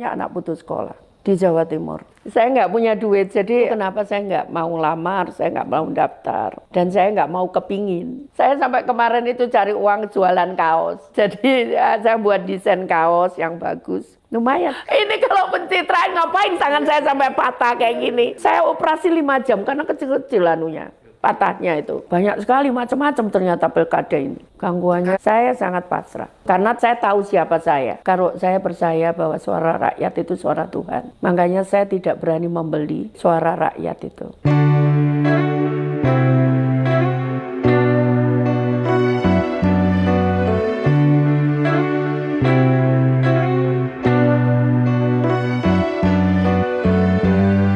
banyak anak putus sekolah di Jawa Timur. Saya nggak punya duit, jadi kenapa saya nggak mau lamar, saya nggak mau daftar, dan saya nggak mau kepingin. Saya sampai kemarin itu cari uang jualan kaos. Jadi ya, saya buat desain kaos yang bagus. Lumayan. Ini kalau pencitraan ngapain tangan saya sampai patah kayak gini. Saya operasi 5 jam karena kecil-kecil anunya. Patahnya itu banyak sekali, macam-macam ternyata pilkada ini gangguannya. Saya sangat pasrah karena saya tahu siapa saya. Kalau saya percaya bahwa suara rakyat itu suara Tuhan, makanya saya tidak berani membeli suara rakyat itu.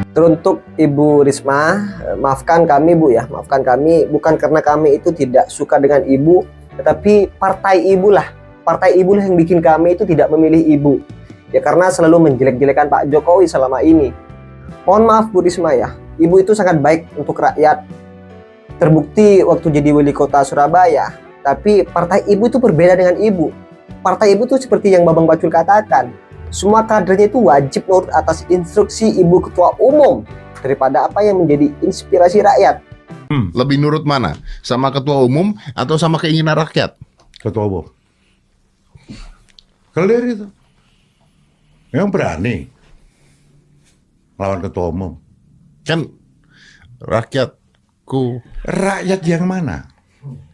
Teruntuk Ibu Risma, maafkan kami Bu ya, maafkan kami bukan karena kami itu tidak suka dengan Ibu, tetapi partai Ibu lah yang bikin kami itu tidak memilih Ibu. Ya karena selalu menjelek-jelekan Pak Jokowi selama ini. Mohon maaf Bu Risma ya, Ibu itu sangat baik untuk rakyat. Terbukti waktu jadi wali kota Surabaya, tapi partai Ibu itu berbeda dengan Ibu. Partai Ibu itu seperti yang Bambang Pacul katakan, semua kadernya itu wajib nurut atas instruksi Ibu Ketua Umum daripada apa yang menjadi inspirasi rakyat. Lebih nurut mana? Sama Ketua Umum atau sama keinginan rakyat? Ketua Umum. Clear itu. Yang berani lawan Ketua Umum. Kan rakyatku. Rakyat yang mana?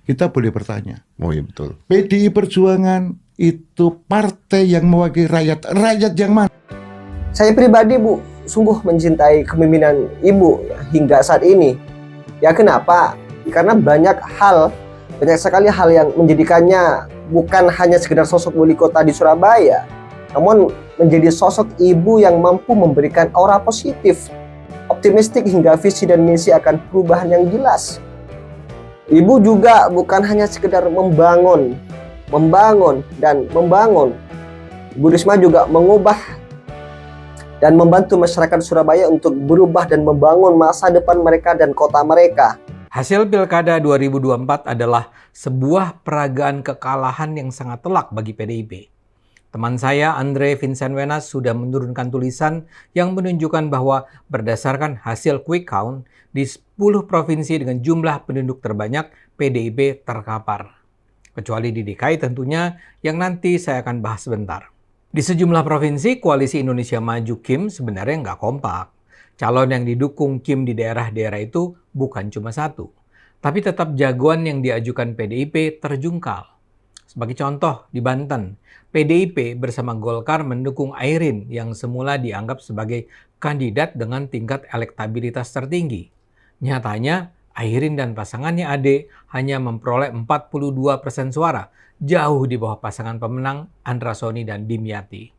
Kita boleh bertanya. Oh iya betul. PDI Perjuangan itu partai yang mewakili rakyat. Rakyat yang mana? Saya pribadi Bu, sungguh mencintai kepemimpinan Ibu ya, hingga saat ini. Ya kenapa? Karena banyak sekali hal yang menjadikannya bukan hanya sekedar sosok wali kota di Surabaya, namun menjadi sosok ibu yang mampu memberikan aura positif, optimistik hingga visi dan misi akan perubahan yang jelas. Ibu juga bukan hanya sekedar membangun. Ibu Risma juga mengubah dan membantu masyarakat Surabaya untuk berubah dan membangun masa depan mereka dan kota mereka. Hasil Pilkada 2024 adalah sebuah peragaan kekalahan yang sangat telak bagi PDIP. Teman saya, Andre Vincent Wenas, sudah menurunkan tulisan yang menunjukkan bahwa berdasarkan hasil quick count, di 10 provinsi dengan jumlah penduduk terbanyak, PDIP terkapar. Kecuali di DKI tentunya, yang nanti saya akan bahas sebentar. Di sejumlah provinsi, Koalisi Indonesia Maju Kim sebenarnya nggak kompak. Calon yang didukung Kim di daerah-daerah itu bukan cuma satu, tapi tetap jagoan yang diajukan PDIP terjungkal. Sebagai contoh, di Banten, PDIP bersama Golkar mendukung Airin yang semula dianggap sebagai kandidat dengan tingkat elektabilitas tertinggi. Nyatanya, Airin dan pasangannya Ade hanya memperoleh 42% suara, jauh di bawah pasangan pemenang Andra Soni dan Dimyati.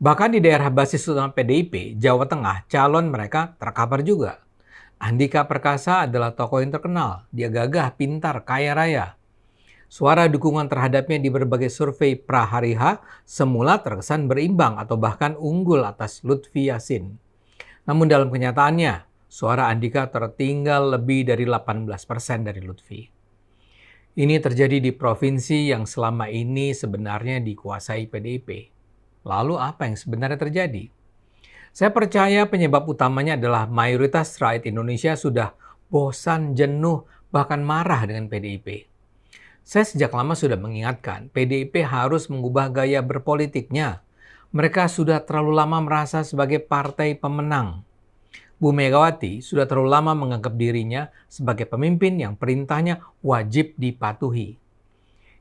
Bahkan di daerah basis utama PDIP, Jawa Tengah, calon mereka terkapar juga. Andika Perkasa adalah tokoh yang terkenal, dia gagah, pintar, kaya raya. Suara dukungan terhadapnya di berbagai survei prahari H semula terkesan berimbang atau bahkan unggul atas Lutfi Yassin. Namun dalam kenyataannya, suara Andika tertinggal lebih dari 18% dari Lutfi. Ini terjadi di provinsi yang selama ini sebenarnya dikuasai PDIP. Lalu apa yang sebenarnya terjadi? Saya percaya penyebab utamanya adalah mayoritas rakyat Indonesia sudah bosan, jenuh, bahkan marah dengan PDIP. Saya sejak lama sudah mengingatkan, PDIP harus mengubah gaya berpolitiknya. Mereka sudah terlalu lama merasa sebagai partai pemenang. Bu Megawati sudah terlalu lama menganggap dirinya sebagai pemimpin yang perintahnya wajib dipatuhi.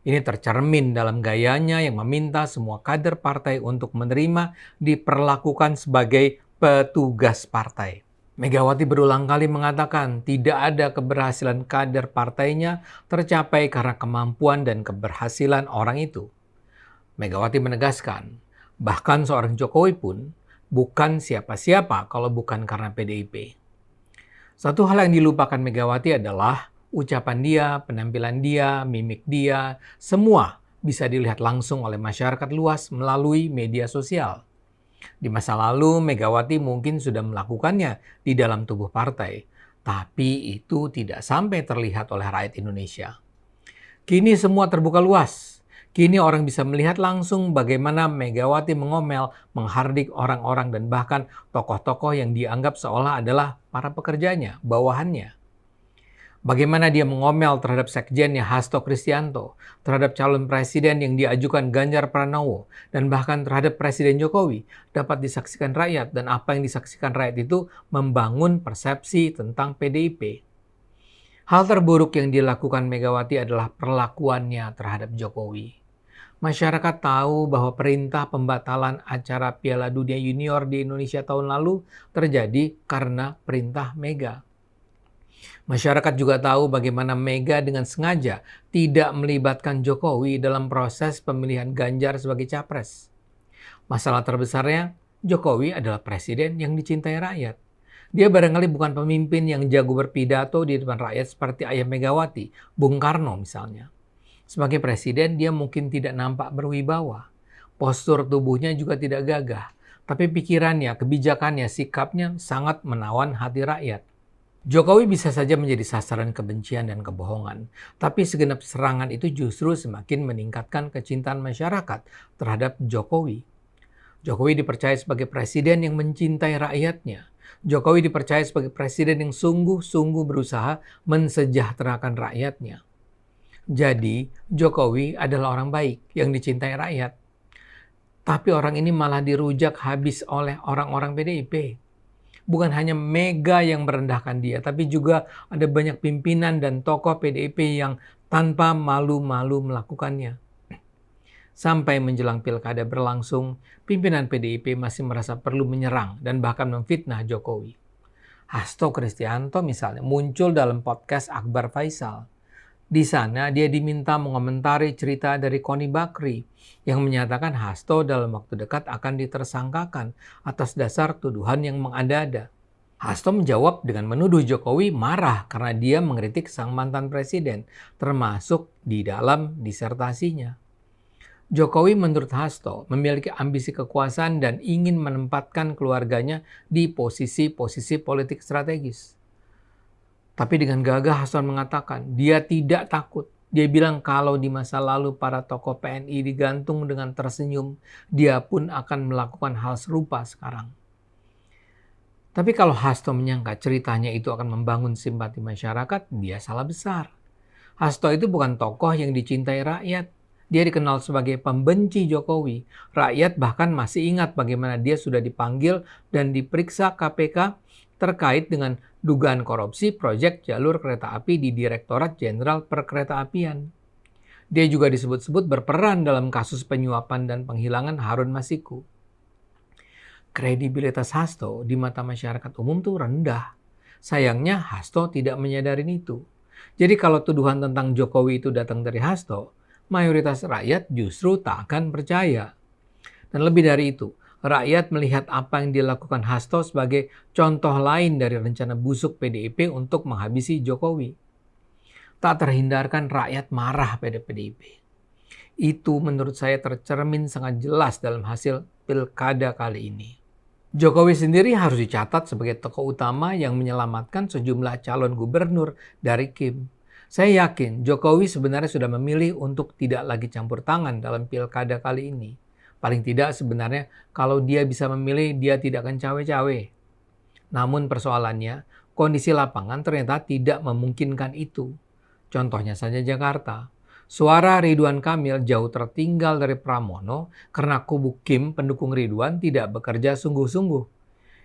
Ini tercermin dalam gayanya yang meminta semua kader partai untuk menerima diperlakukan sebagai petugas partai. Megawati berulang kali mengatakan tidak ada keberhasilan kader partainya tercapai karena kemampuan dan keberhasilan orang itu. Megawati menegaskan, bahkan seorang Jokowi pun bukan siapa-siapa kalau bukan karena PDIP. Satu hal yang dilupakan Megawati adalah ucapan dia, penampilan dia, mimik dia, semua bisa dilihat langsung oleh masyarakat luas melalui media sosial. Di masa lalu, Megawati mungkin sudah melakukannya di dalam tubuh partai, tapi itu tidak sampai terlihat oleh rakyat Indonesia. Kini semua terbuka luas. Kini orang bisa melihat langsung bagaimana Megawati mengomel, menghardik orang-orang dan bahkan tokoh-tokoh yang dianggap seolah adalah para pekerjanya, bawahannya. Bagaimana dia mengomel terhadap sekjennya Hasto Kristianto, terhadap calon presiden yang diajukan Ganjar Pranowo, dan bahkan terhadap Presiden Jokowi dapat disaksikan rakyat, dan apa yang disaksikan rakyat itu membangun persepsi tentang PDIP. Hal terburuk yang dilakukan Megawati adalah perlakuannya terhadap Jokowi. Masyarakat tahu bahwa perintah pembatalan acara Piala Dunia Junior di Indonesia tahun lalu terjadi karena perintah Mega. Masyarakat juga tahu bagaimana Mega dengan sengaja tidak melibatkan Jokowi dalam proses pemilihan Ganjar sebagai capres. Masalah terbesarnya, Jokowi adalah presiden yang dicintai rakyat. Dia barangkali bukan pemimpin yang jago berpidato di depan rakyat seperti ayah Megawati, Bung Karno misalnya. Sebagai presiden, dia mungkin tidak nampak berwibawa. Postur tubuhnya juga tidak gagah. Tapi pikirannya, kebijakannya, sikapnya sangat menawan hati rakyat. Jokowi bisa saja menjadi sasaran kebencian dan kebohongan, tapi segenap serangan itu justru semakin meningkatkan kecintaan masyarakat terhadap Jokowi. Jokowi dipercaya sebagai presiden yang mencintai rakyatnya. Jokowi dipercaya sebagai presiden yang sungguh-sungguh berusaha mensejahterakan rakyatnya. Jadi, Jokowi adalah orang baik yang dicintai rakyat. Tapi orang ini malah dirujak habis oleh orang-orang PDIP. Bukan hanya Mega yang merendahkan dia, tapi juga ada banyak pimpinan dan tokoh PDIP yang tanpa malu-malu melakukannya. Sampai menjelang pilkada berlangsung, pimpinan PDIP masih merasa perlu menyerang dan bahkan memfitnah Jokowi. Hasto Kristianto misalnya muncul dalam podcast Akbar Faisal. Di sana dia diminta mengomentari cerita dari Koni Bakri yang menyatakan Hasto dalam waktu dekat akan ditersangkakan atas dasar tuduhan yang mengada-ada. Hasto menjawab dengan menuduh Jokowi marah karena dia mengkritik sang mantan presiden, termasuk di dalam disertasinya. Jokowi menurut Hasto memiliki ambisi kekuasaan dan ingin menempatkan keluarganya di posisi-posisi politik strategis. Tapi dengan gagah Hasto mengatakan dia tidak takut. Dia bilang kalau di masa lalu para tokoh PNI digantung dengan tersenyum, dia pun akan melakukan hal serupa sekarang. Tapi kalau Hasto menyangka ceritanya itu akan membangun simpati masyarakat, dia salah besar. Hasto itu bukan tokoh yang dicintai rakyat. Dia dikenal sebagai pembenci Jokowi. Rakyat bahkan masih ingat bagaimana dia sudah dipanggil dan diperiksa KPK terkait dengan dugaan korupsi proyek jalur kereta api di Direktorat Jenderal Perkeretaapian. Dia juga disebut-sebut berperan dalam kasus penyuapan dan penghilangan Harun Masiku. Kredibilitas Hasto di mata masyarakat umum tuh rendah. Sayangnya Hasto tidak menyadari itu. Jadi kalau tuduhan tentang Jokowi itu datang dari Hasto, mayoritas rakyat justru tak akan percaya. Dan lebih dari itu, rakyat melihat apa yang dilakukan Hasto sebagai contoh lain dari rencana busuk PDIP untuk menghabisi Jokowi. Tak terhindarkan rakyat marah pada PDIP. Itu menurut saya tercermin sangat jelas dalam hasil pilkada kali ini. Jokowi sendiri harus dicatat sebagai tokoh utama yang menyelamatkan sejumlah calon gubernur dari Kim. Saya yakin Jokowi sebenarnya sudah memilih untuk tidak lagi campur tangan dalam pilkada kali ini. Paling tidak sebenarnya kalau dia bisa memilih, dia tidak akan cawe-cawe. Namun persoalannya, kondisi lapangan ternyata tidak memungkinkan itu. Contohnya saja Jakarta. Suara Ridwan Kamil jauh tertinggal dari Pramono karena kubu Kim pendukung Ridwan tidak bekerja sungguh-sungguh.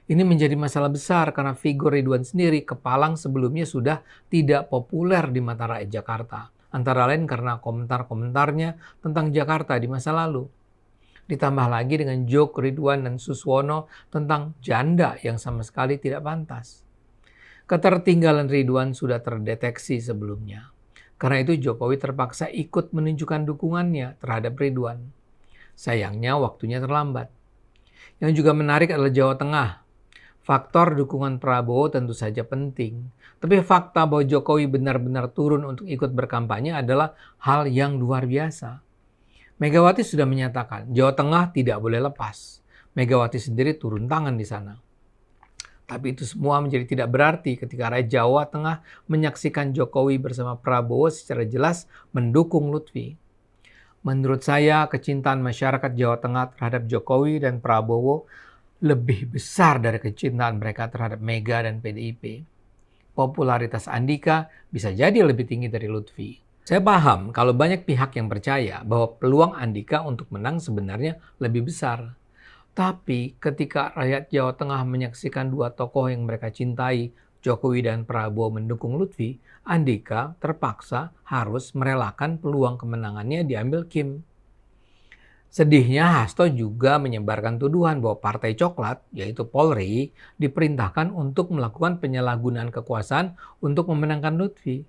Ini menjadi masalah besar karena figur Ridwan sendiri kepalang sebelumnya sudah tidak populer di mata rakyat Jakarta. Antara lain karena komentar-komentarnya tentang Jakarta di masa lalu. Ditambah lagi dengan joke Ridwan dan Suswono tentang janda yang sama sekali tidak pantas. Ketertinggalan Ridwan sudah terdeteksi sebelumnya. Karena itu Jokowi terpaksa ikut menunjukkan dukungannya terhadap Ridwan. Sayangnya waktunya terlambat. Yang juga menarik adalah Jawa Tengah. Faktor dukungan Prabowo tentu saja penting. Tapi fakta bahwa Jokowi benar-benar turun untuk ikut berkampanye adalah hal yang luar biasa. Megawati sudah menyatakan Jawa Tengah tidak boleh lepas. Megawati sendiri turun tangan di sana. Tapi itu semua menjadi tidak berarti ketika rakyat Jawa Tengah menyaksikan Jokowi bersama Prabowo secara jelas mendukung Lutfi. Menurut saya, kecintaan masyarakat Jawa Tengah terhadap Jokowi dan Prabowo lebih besar dari kecintaan mereka terhadap Mega dan PDIP. Popularitas Andika bisa jadi lebih tinggi dari Lutfi. Saya paham kalau banyak pihak yang percaya bahwa peluang Andika untuk menang sebenarnya lebih besar. Tapi ketika rakyat Jawa Tengah menyaksikan dua tokoh yang mereka cintai, Jokowi dan Prabowo mendukung Lutfi, Andika terpaksa harus merelakan peluang kemenangannya diambil Kim. Sedihnya, Hasto juga menyebarkan tuduhan bahwa Partai Coklat, yaitu Polri, diperintahkan untuk melakukan penyalahgunaan kekuasaan untuk memenangkan Lutfi.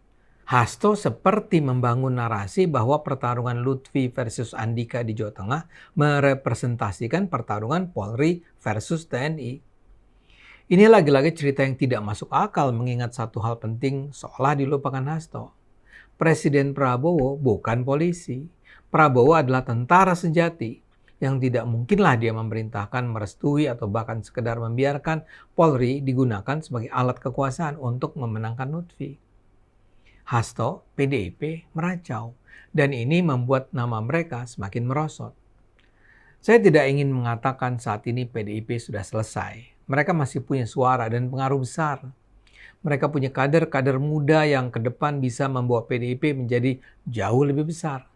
Hasto seperti membangun narasi bahwa pertarungan Lutfi versus Andika di Jawa Tengah merepresentasikan pertarungan Polri versus TNI. Ini lagi-lagi cerita yang tidak masuk akal mengingat satu hal penting seolah dilupakan Hasto. Presiden Prabowo bukan polisi. Prabowo adalah tentara sejati yang tidak mungkinlah dia memerintahkan, merestui, atau bahkan sekedar membiarkan Polri digunakan sebagai alat kekuasaan untuk memenangkan Lutfi. Hasto, PDIP meracau dan ini membuat nama mereka semakin merosot. Saya tidak ingin mengatakan saat ini PDIP sudah selesai. Mereka masih punya suara dan pengaruh besar. Mereka punya kader-kader muda yang ke depan bisa membawa PDIP menjadi jauh lebih besar.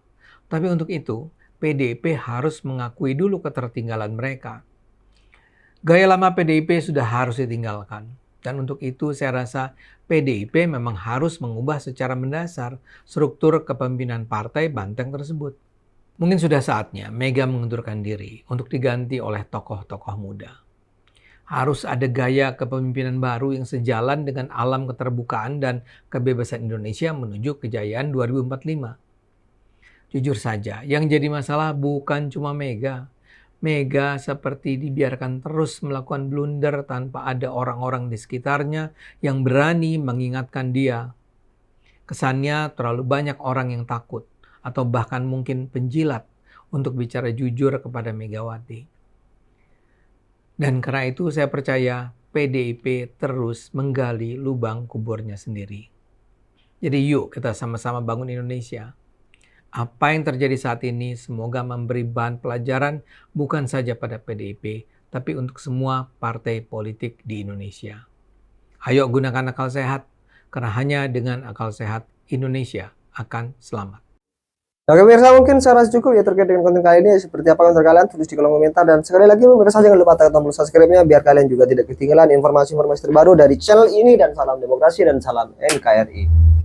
Tapi untuk itu, PDIP harus mengakui dulu ketertinggalan mereka. Gaya lama PDIP sudah harus ditinggalkan. Dan untuk itu saya rasa PDIP memang harus mengubah secara mendasar struktur kepemimpinan partai banteng tersebut. Mungkin sudah saatnya Mega mengundurkan diri untuk diganti oleh tokoh-tokoh muda. Harus ada gaya kepemimpinan baru yang sejalan dengan alam keterbukaan dan kebebasan Indonesia menuju kejayaan 2045. Jujur saja, yang jadi masalah bukan cuma Mega. Mega seperti dibiarkan terus melakukan blunder tanpa ada orang-orang di sekitarnya yang berani mengingatkan dia. Kesannya terlalu banyak orang yang takut atau bahkan mungkin penjilat untuk bicara jujur kepada Megawati. Dan karena itu saya percaya PDIP terus menggali lubang kuburnya sendiri. Jadi yuk kita sama-sama bangun Indonesia. Apa yang terjadi saat ini semoga memberi bahan pelajaran bukan saja pada PDIP, tapi untuk semua partai politik di Indonesia. Ayo gunakan akal sehat, karena hanya dengan akal sehat Indonesia akan selamat. Oke pemirsa, mungkin saya rasa cukup ya terkait dengan konten kali ini. Seperti apa komentar kalian, tulis di kolom komentar. Dan sekali lagi pemirsa jangan lupa tekan tombol subscribe-nya biar kalian juga tidak ketinggalan informasi-informasi terbaru dari channel ini. Dan salam demokrasi dan salam NKRI.